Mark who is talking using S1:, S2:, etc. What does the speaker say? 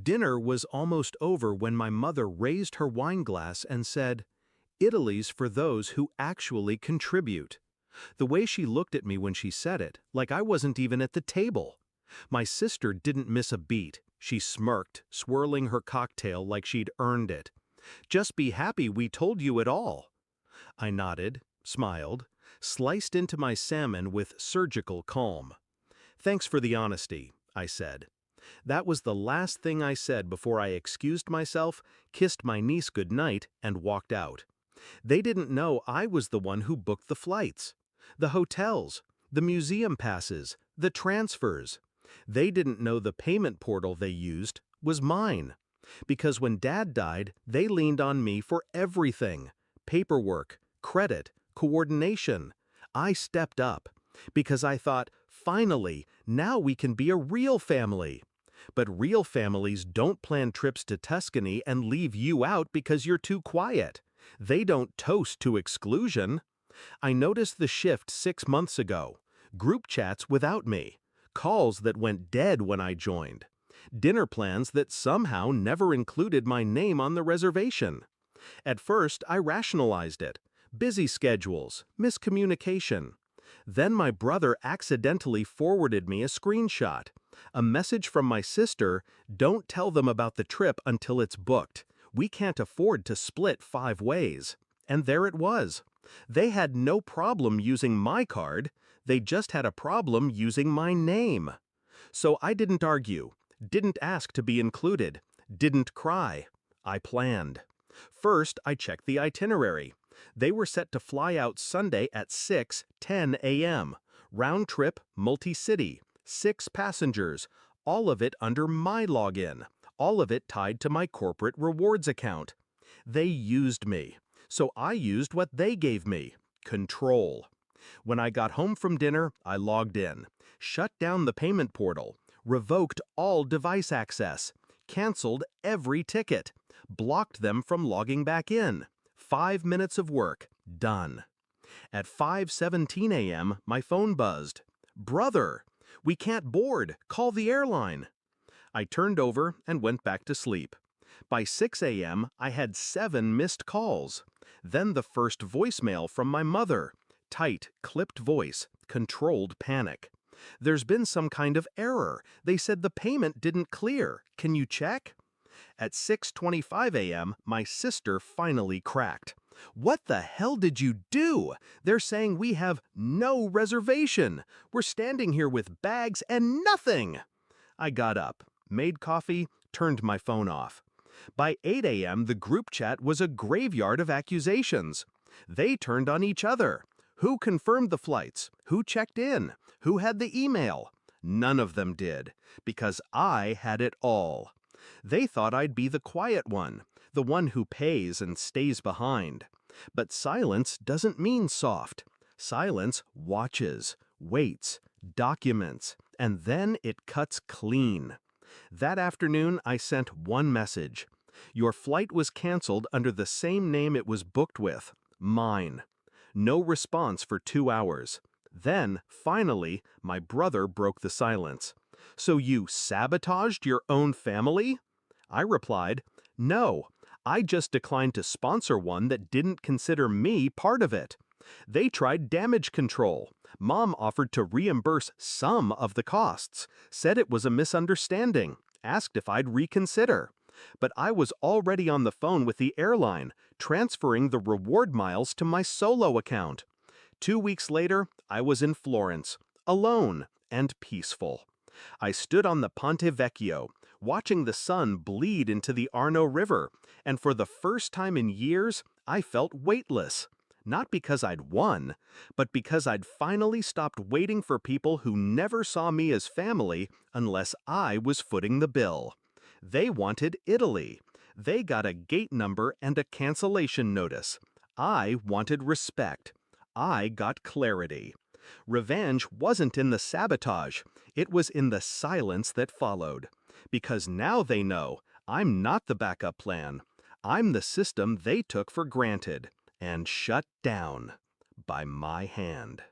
S1: Dinner was almost over when my mother raised her wine glass and said, "Italy's for those who actually contribute." The way she looked at me when she said it, like I wasn't even at the table. My sister didn't miss a beat. She smirked, swirling her cocktail like she'd earned it. "Just be happy we told you it all." I nodded, smiled, sliced into my salmon with surgical calm. "Thanks for the honesty," I said. That was the last thing I said before I excused myself, kissed my niece goodnight, and walked out. They didn't know I was the one who booked the flights, the hotels, the museum passes, the transfers. They didn't know the payment portal they used was mine. Because when Dad died, they leaned on me for everything: paperwork, credit, coordination. I stepped up because I thought, finally, now we can be a real family. But real families don't plan trips to Tuscany and leave you out because you're too quiet. They don't toast to exclusion. I noticed the shift 6 months ago. Group chats without me. Calls that went dead when I joined. Dinner plans that somehow never included my name on the reservation. At first, I rationalized it. Busy schedules, miscommunication. Then my brother accidentally forwarded me a screenshot. A message from my sister: "Don't tell them about the trip until it's booked. We can't afford to split 5 ways." And there it was. They had no problem using my card. They just had a problem using my name. So I didn't argue, didn't ask to be included, didn't cry. I planned. First, I checked the itinerary. They were set to fly out Sunday at 6:10 a.m. Round trip, multi-city, 6 passengers, all of it under my login, all of it tied to my corporate rewards account. They used me, so I used what they gave me: control. When I got home from dinner, I logged in, shut down the payment portal, revoked all device access, canceled every ticket, blocked them from logging back in. 5 minutes of work, done. At 5:17 a.m., my phone buzzed. "Brother, we can't board. Call the airline." I turned over and went back to sleep. By 6 a.m., I had 7 missed calls. Then the first voicemail from my mother. Tight, clipped voice, controlled panic. "There's been some kind of error. They said the payment didn't clear. Can you check?" At 6:25 a.m., my sister finally cracked. "What the hell did you do? They're saying we have no reservation. We're standing here with bags and nothing." I got up, made coffee, turned my phone off. By 8 a.m., the group chat was a graveyard of accusations. They turned on each other. Who confirmed the flights? Who checked in? Who had the email? None of them did, because I had it all. They thought I'd be the quiet one, the one who pays and stays behind. But silence doesn't mean soft. Silence watches, waits, documents, and then it cuts clean. That afternoon, I sent one message. "Your flight was canceled under the same name it was booked with, mine." No response for 2 hours. Then, finally, my brother broke the silence. "So you sabotaged your own family?" I replied, "No, I just declined to sponsor one that didn't consider me part of it." They tried damage control. Mom offered to reimburse some of the costs, said it was a misunderstanding, asked if I'd reconsider. But I was already on the phone with the airline, transferring the reward miles to my solo account. 2 weeks later, I was in Florence, alone and peaceful. I stood on the Ponte Vecchio, watching the sun bleed into the Arno River, and for the first time in years, I felt weightless. Not because I'd won, but because I'd finally stopped waiting for people who never saw me as family unless I was footing the bill. They wanted Italy. They got a gate number and a cancellation notice. I wanted respect. I got clarity. Revenge wasn't in the sabotage. It was in the silence that followed. Because now they know I'm not the backup plan. I'm the system they took for granted and shut down by my hand.